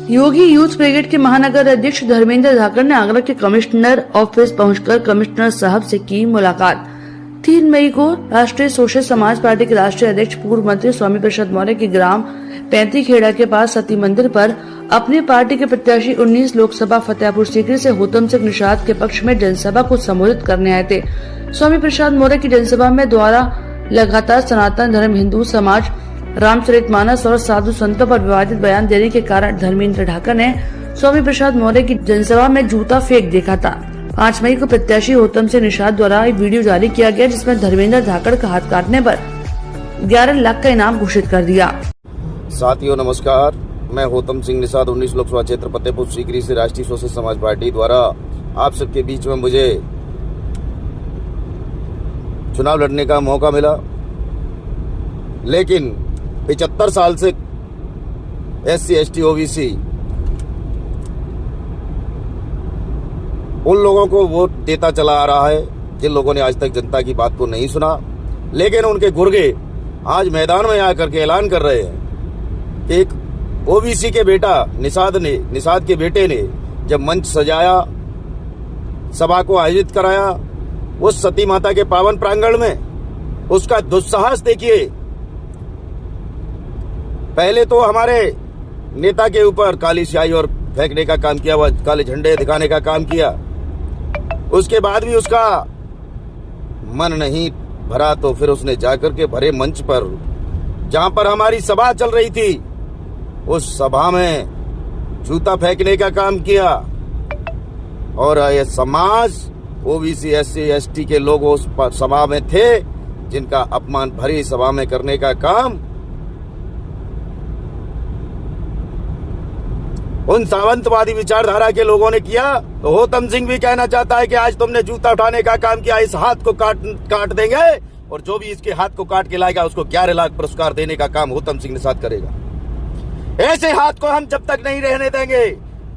योगी youth brigade के महानगर अध्यक्ष धर्मेंद्र धाकड़ ने आगरा के कमिश्नर ऑफिस पहुंचकर कमिश्नर साहब से की मुलाकात। 3 मई को राष्ट्रीय सोशलिस्ट समाज पार्टी के राष्ट्रीय अध्यक्ष पूर्व मंत्री स्वामी प्रसाद मौर्य के ग्राम पैंतीखेड़ा के पास सती मंदिर पर अपनी पार्टी के प्रत्याशी 19 लोकसभा फतेहपुर सीकरी से होतम सिंह निषाद के पक्ष में जनसभा को संबोधित करने आए थे। स्वामी प्रसाद मौर्य की जनसभा में द्वारा लगातार सनातन धर्म, हिंदू समाज, रामचरितमानस और साधु संतों पर विवादित बयान देने के कारण धर्मेंद्र धाकड़ ने स्वामी प्रसाद मौर्य की जनसभा में जूता फेंक देखा था। 5 मई को प्रत्याशी होतम सिंह निषाद द्वारा एक वीडियो जारी किया गया, जिसमें धर्मेंद्र धाकड़ का हाथ काटने पर 11 लाख का इनाम घोषित कर दिया। साथियों नमस्कार, मैं होतम सिंह निषाद 19 लोकसभा क्षेत्र फतेहपुर सीकरी से राष्ट्रीय सोशलिस्ट समाज पार्टी द्वारा आप सबके बीच में मुझे चुनाव लड़ने का मौका मिला, लेकिन 75 साल से SC ST OBC उन लोगों को वोट देता चला आ रहा है जिन लोगों ने आज तक जनता की बात को नहीं सुना। लेकिन उनके गुर्गे आज मैदान में आकर के ऐलान कर रहे हैं कि एक OBC के बेटा निषाद के बेटे ने जब मंच सजाया, सभा को आयोजित कराया उस सती माता के पावन प्रांगण में, उसका दुस्साहस देखिए। पहले तो हमारे नेता के ऊपर काली स्याही और फेंकने का काम किया, वह काले झंडे दिखाने का काम किया। उसके बाद भी उसका मन नहीं भरा तो फिर उसने जाकर के भरे मंच पर, जहां पर हमारी सभा चल रही थी, उस सभा में जूता फेंकने का काम किया। और ये समाज OBC SC ST के लोग उस सभा में थे, जिनका अपमान भरी सभा में करने का काम उन सावंतवादी विचारधारा के लोगों ने किया। तो होतम सिंह भी कहना चाहता है कि आज तुमने जूता उठाने का काम किया, इस हाथ को काट देंगे और जो भी इसके हाथ को काट के लाएगा उसको 11 लाख पुरस्कार देने का काम होतम सिंह निषाद करेगा। ऐसे हाथ को हम जब तक नहीं रहने देंगे।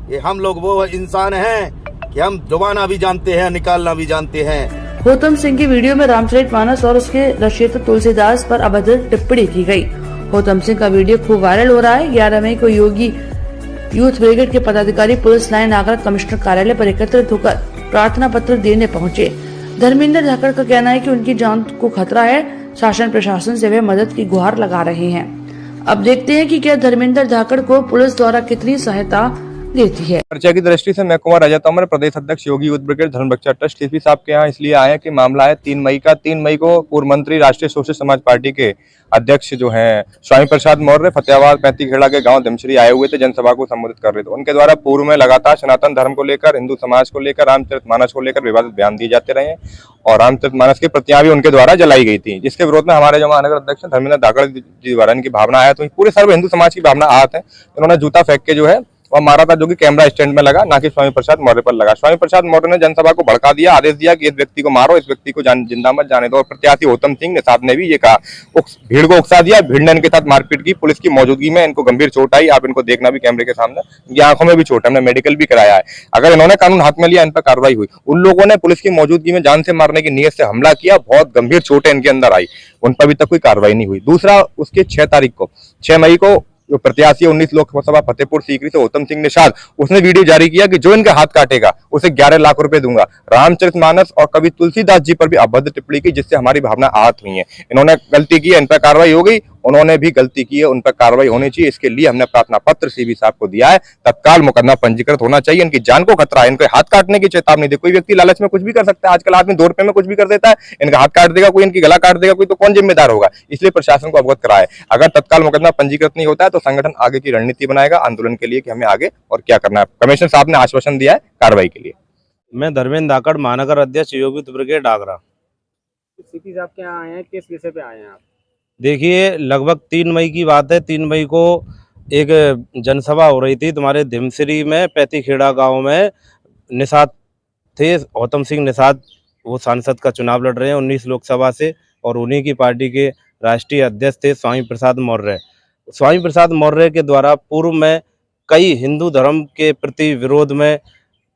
ये हम लोग वो इंसान हैं कि हम जुबाना भी जानते हैं, निकालना भी जानते हैं। होतम सिंह की वीडियो में रामचरितमानस और उसके रचयिता तुलसीदास पर अभद्र टिप्पणी की गई। होतम सिंह का वीडियो खूब वायरल हो रहा है। 11 मई को योगी यूथ ब्रिगेड के पदाधिकारी पुलिस लाइन आगरा कमिश्नर कार्यालय पर एकत्रित होकर प्रार्थना पत्र देने पहुंचे। धर्मेंद्र धाकड़ का कहना है कि उनकी जान को खतरा है। शासन प्रशासन से वे मदद की गुहार लगा रहे हैं। अब देखते हैं कि क्या धर्मेंद्र धाकड़ को पुलिस द्वारा कितनी सहायता देती है। चर्चा की दृष्टि से मैं कुमार राजा तोमर, प्रदेश अध्यक्ष योगी यूथ ब्रिगेड धर्म रक्षा ट्रस्ट सीपी साहब के यहाँ इसलिए आए कि मामला है 3 मई का। 3 मई को पूर्व मंत्री राष्ट्रीय सोशलिस्ट समाज पार्टी के अध्यक्ष जो हैं स्वामी प्रसाद मौर्य फतेहाबाद पैंतीखेड़ा के गांव धमश्री आए हुए थे, जनसभा को संबोधित कर रहे थे। उनके द्वारा पूर्व में लगातार सनातन धर्म को लेकर, हिंदू समाज को लेकर, रामचरितमानस को लेकर विवादित बयान दिए जाते रहे और रामचरितमानस की प्रतियां भी उनके द्वारा जलाई गई थी, जिसके विरोध में हमारे जो महानगर अध्यक्ष धर्मेंद्र धाकड़ जी द्वारा इनकी भावना आया, तो पूरे सर्व हिंदू समाज की भावना आहत है। उन्होंने जूता फेंक के जो है वह मारा था, जो कि कैमरा स्टैंड में लगा, ना कि स्वामी प्रसाद मौर्य पर लगा। स्वामी प्रसाद मौर्य ने जनसभा को भड़का दिया, आदेश दिया कि इस व्यक्ति को मारो, इस व्यक्ति को जिंदा मत जाने दो। और प्रत्याशी होतम सिंह निषाद ने भी ये कहा, भीड़ को उकसा दिया, भीड़ ने इनके साथ मारपीट की। पुलिस की मौजूदगी में इनको गंभीर चोट आई, आप इनको देखना भी कैमरे के सामने, इनकी आंखों में भी चोट है, हमने मेडिकल भी कराया है। अगर इन्होंने कानून हाथ में लिया, इन पर कार्रवाई हुई। उन लोगों ने पुलिस की मौजूदगी में जान से मारने की नीयत से हमला किया, बहुत गंभीर चोटें इनके अंदर आई, उन पर अभी तक कोई कार्रवाई नहीं हुई। दूसरा, उसके 6 मई को जो प्रत्याशी 19 लोकसभा फतेहपुर सीकरी से होतम सिंह निषाद, उसने वीडियो जारी किया कि जो इनका हाथ काटेगा उसे 11 लाख रुपए दूंगा। रामचरितमानस और कवि तुलसीदास जी पर भी अभद्र टिप्पणी की, जिससे हमारी भावना आहत हुई है। इन्होंने गलती की है, इन पर कार्रवाई हो गई, उन्होंने भी गलती की है, उन पर कार्रवाई होनी चाहिए। इसके लिए हमने प्रार्थना पत्र सीबी साहब को दिया है, तत्काल मुकदमा पंजीकृत होना चाहिए। इनकी जान को खतरा है, इनके हाथ काटने की चेतावनी दे। कोई व्यक्ति लालच में कुछ भी कर सकता है, आजकल आदमी 2 रुपए में कुछ भी कर देता है। इनका हाथ काट देगा कोई, इनकी गला काट देगा कोई, तो कौन जिम्मेदार होगा? इसलिए प्रशासन को अवगत कराए। अगर तत्काल मुकदमा पंजीकृत नहीं होता है तो संगठन आगे की रणनीति बनाएगा आंदोलन के लिए कि हमें आगे और क्या करना है। कमिश्नर साहब ने आश्वासन दिया है कार्रवाई के लिए। मैं धर्मेंद्र धाकड़, महानगर अध्यक्ष योगी यूथ ब्रिगेड आगरा। सीपी साहब के यहाँ आए हैं, किस विषय पे आए हैं आप? देखिए, लगभग 3 मई की बात है। 3 मई को एक जनसभा हो रही थी तुम्हारे धमश्री में, पैंतीखेड़ा गांव में। निषाद थे, होतम सिंह निषाद, वो सांसद का चुनाव लड़ रहे हैं 19 लोकसभा से, और उन्हीं की पार्टी के राष्ट्रीय अध्यक्ष थे स्वामी प्रसाद मौर्य। स्वामी प्रसाद मौर्य के द्वारा पूर्व में कई हिंदू धर्म के प्रति विरोध में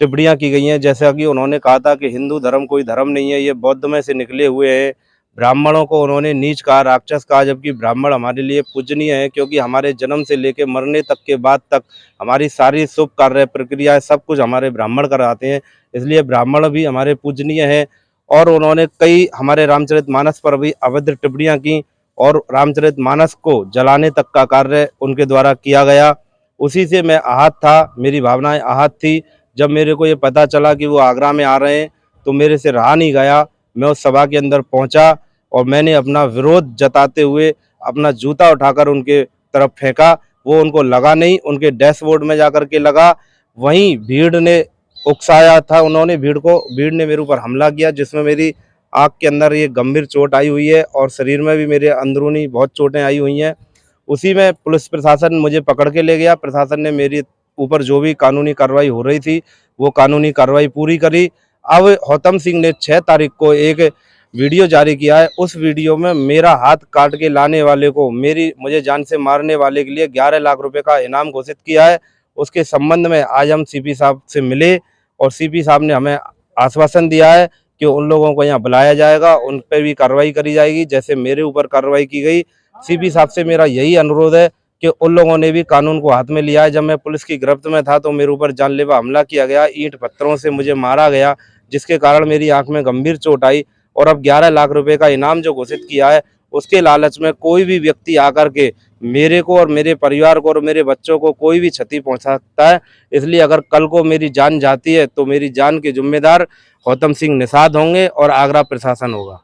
टिप्पणियां की गई हैं, जैसा कि उन्होंने कहा था कि हिंदू धर्म कोई धर्म नहीं है, ये बौद्ध में से निकले हुए हैं, ब्राह्मणों को उन्होंने नीच कहा, राक्षस कहा, जबकि ब्राह्मण हमारे लिए पूजनीय है, क्योंकि हमारे जन्म से लेकर मरने तक के बाद तक हमारी सारी शुभ कार्य प्रक्रियाएं सब कुछ हमारे ब्राह्मण कराते हैं, इसलिए ब्राह्मण भी हमारे पूजनीय हैं। और उन्होंने कई हमारे रामचरितमानस पर भी अभद्र टिप्पणियां की और रामचरितमानस को जलाने तक का कार्य उनके द्वारा किया गया। उसी से मैं आहत था, मेरी भावनाएं आहत थी। जब मेरे को ये पता चला कि वो आगरा में आ रहे हैं तो मेरे से रहा नहीं गया, मैं उस सभा के अंदर पहुंचा और मैंने अपना विरोध जताते हुए अपना जूता उठाकर उनके तरफ फेंका। वो उनको लगा नहीं, उनके डैशबोर्ड में जाकर के लगा। वहीं भीड़ ने उकसाया था, उन्होंने भीड़ ने मेरे ऊपर हमला किया, जिसमें मेरी आँख के अंदर ये गंभीर चोट आई हुई है और शरीर में भी मेरे अंदरूनी बहुत चोटें आई हुई हैं। उसी में पुलिस प्रशासन मुझे पकड़ के ले गया। प्रशासन ने मेरे ऊपर जो भी कानूनी कार्रवाई हो रही थी वो कानूनी कार्रवाई पूरी करी। अब गौतम सिंह ने 6 तारीख को एक वीडियो जारी किया है। उस वीडियो में मेरा हाथ काट के लाने वाले को मुझे जान से मारने वाले के लिए 11 लाख रुपए का इनाम घोषित किया है। उसके संबंध में आज हम सीपी साहब से मिले और सीपी साहब ने हमें आश्वासन दिया है कि उन लोगों को यहाँ बुलाया जाएगा, उन पर भी कार्रवाई करी जाएगी जैसे मेरे ऊपर कार्रवाई की गई। सीपी साहब से मेरा यही अनुरोध है कि उन लोगों ने भी कानून को हाथ में लिया है। जब मैं पुलिस की गिरफ्त में था तो मेरे ऊपर जानलेवा हमला किया गया, ईंट पत्थरों से मुझे मारा गया, जिसके कारण मेरी आंख में गंभीर चोट आई। और अब 11 लाख रुपए का इनाम जो घोषित किया है उसके लालच में कोई भी व्यक्ति आकर के मेरे को और मेरे परिवार को और मेरे बच्चों को कोई भी क्षति पहुंचा सकता है। इसलिए अगर कल को मेरी जान जाती है तो मेरी जान के जिम्मेदार गौतम सिंह निषाद होंगे और आगरा प्रशासन होगा।